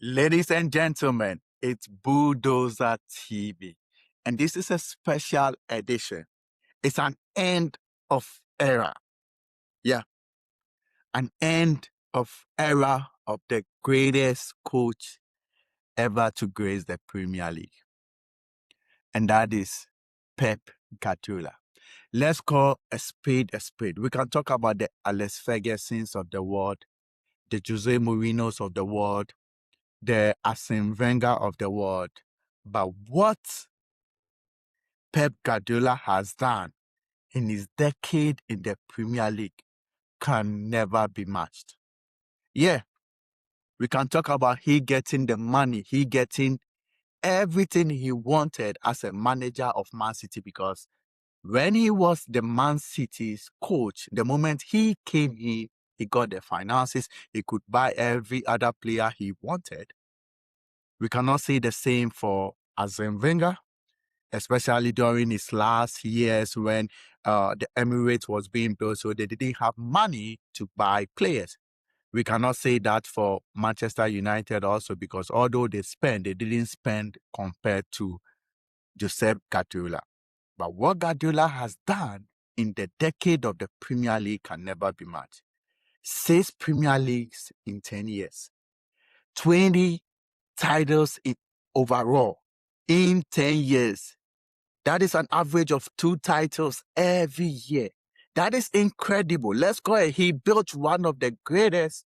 Ladies and gentlemen, it's Bulldozer TV, and this is a special edition. It's an end of era. Yeah, an end of era of the greatest coach ever to grace the Premier League, and that is Pep Guardiola. Let's call a spade a spade. We can talk about the Alex Fergusons of the world, the Jose Mourinho's of the world, the Arsene Wenger of the world. But what Pep Guardiola has done in his decade in the Premier League can never be matched. Yeah, we can talk about he getting the money, he getting everything he wanted as a manager of Man City, because when he was the Man City's coach, the moment he came here, he got the finances, he could buy every other player he wanted. We cannot say the same for Arsene Wenger, especially during his last years when the Emirates was being built, so they didn't have money to buy players. We cannot say that for Manchester United also, because although they didn't spend compared to Josep Guardiola. But what Guardiola has done in the decade of the Premier League can never be matched. 6 Premier Leagues in 10 years. 20 titles overall in 10 years. That is an average of 2 titles every year. That is incredible. Let's go ahead. He built one of the greatest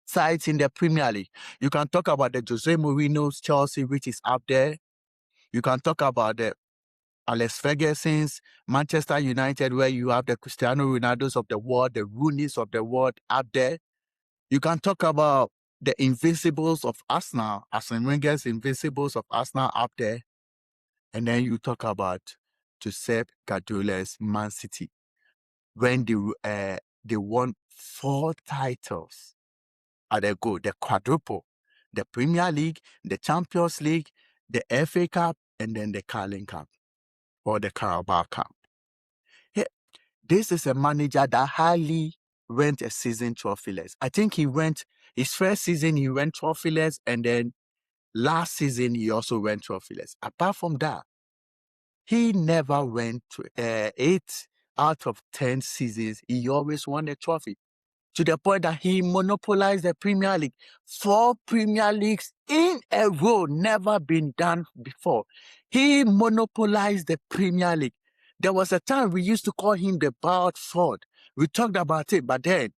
sides in the Premier League. You can talk about the Jose Mourinho's Chelsea, which is up there. You can talk about the Alex Ferguson's Manchester United, where you have the Cristiano Ronaldo's of the world, the Rooney's of the world up there. You can talk about the Invincibles of Arsenal, Arsene Wenger's Invincibles of Arsenal up there. And then you talk about Josep Guardiola's Man City, when they won 4 titles at a go, the quadruple, the Premier League, the Champions League, the FA Cup, and then the Carling Cup or the Carabao Cup. Yeah, this is a manager that hardly went a season trophyless. I think his first season he went trophyless, and then last season he also went trophyless. Apart from that, he never went to 8 out of 10 seasons. He always won a trophy, to the point that he monopolized the Premier League. 4 Premier Leagues in a row, never been done before. He monopolized the Premier League. There was a time we used to call him the Bard Ford. We talked about it, but then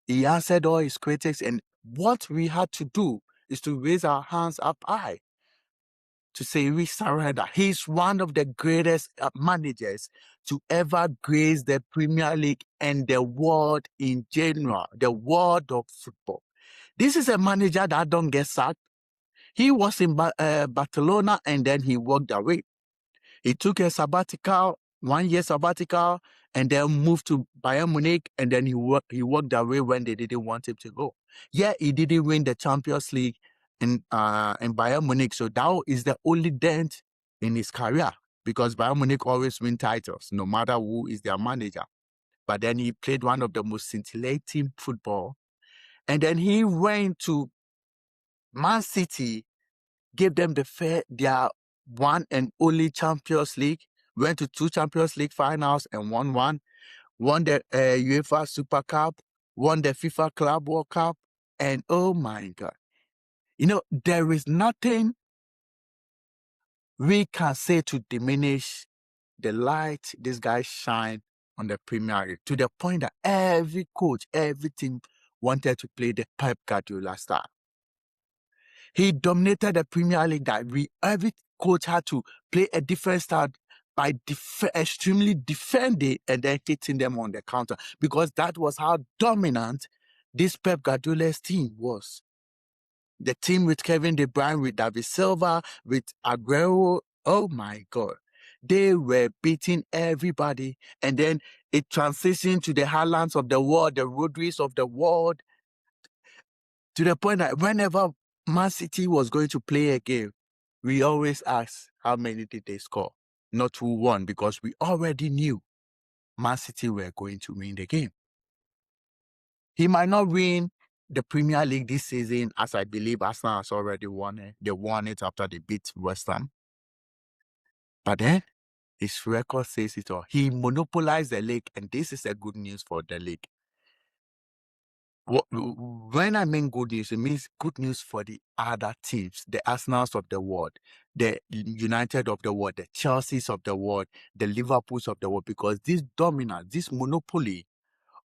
he answered all his critics, and what we had to do is to raise our hands up high to say we surrender. He's one of the greatest managers to ever grace the Premier League and the world in general, the world of football. This is a manager that don't get sacked. He was in Barcelona, and then he walked away. He took a sabbatical, 1 year sabbatical, and then moved to Bayern Munich, and then he walked away when they didn't want him to go. Yeah, he didn't win the Champions League in Bayern Munich, so that is the only dent in his career, because Bayern Munich always win titles, no matter who is their manager. But then he played one of the most scintillating football, and then he went to Man City, gave them their one and only Champions League, went to 2 Champions League finals and won one, won the UEFA Super Cup, won the FIFA Club World Cup, and oh my God. You know, there is nothing we can say to diminish the light this guy shine on the Premier League, to the point that every coach, every team wanted to play the Pep Guardiola style. He dominated the Premier League that every coach had to play a different style by extremely defending and then hitting them on the counter, because that was how dominant this Pep Guardiola's team was. The team with Kevin De Bruyne, with David Silva, with Aguero, oh my God. They were beating everybody, and then it transitioned to the Haalands of the world, the Rodris of the world, to the point that whenever Man City was going to play a game, we always ask how many did they score, not who won, because we already knew Man City were going to win the game. He might not win the Premier League this season, as I believe Arsenal has already won it. They won it after they beat West Ham. But then his record says it all. He monopolized the league, and this is a good news for the league. When I mean good news, it means good news for the other teams, the Arsenals of the world, the United of the world, the Chelseas of the world, the Liverpools of the world, because this dominance, this monopoly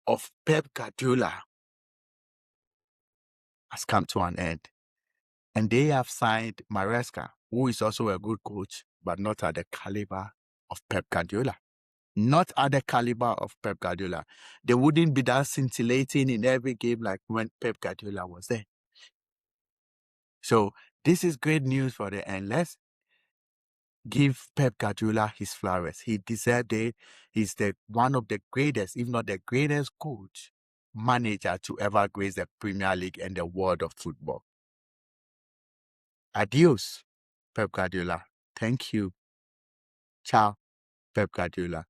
of Pep Guardiola has come to an end. And they have signed Maresca, who is also a good coach, but not at the caliber of Pep Guardiola. Not at the caliber of Pep Guardiola. They wouldn't be that scintillating in every game like when Pep Guardiola was there. So this is great news for the end. Let's give Pep Guardiola his flowers. He deserved it. He's one of the greatest, if not the greatest coach, manager to ever grace the Premier League and the world of football. Adios, Pep Guardiola. Thank you. Ciao, Pep Guardiola.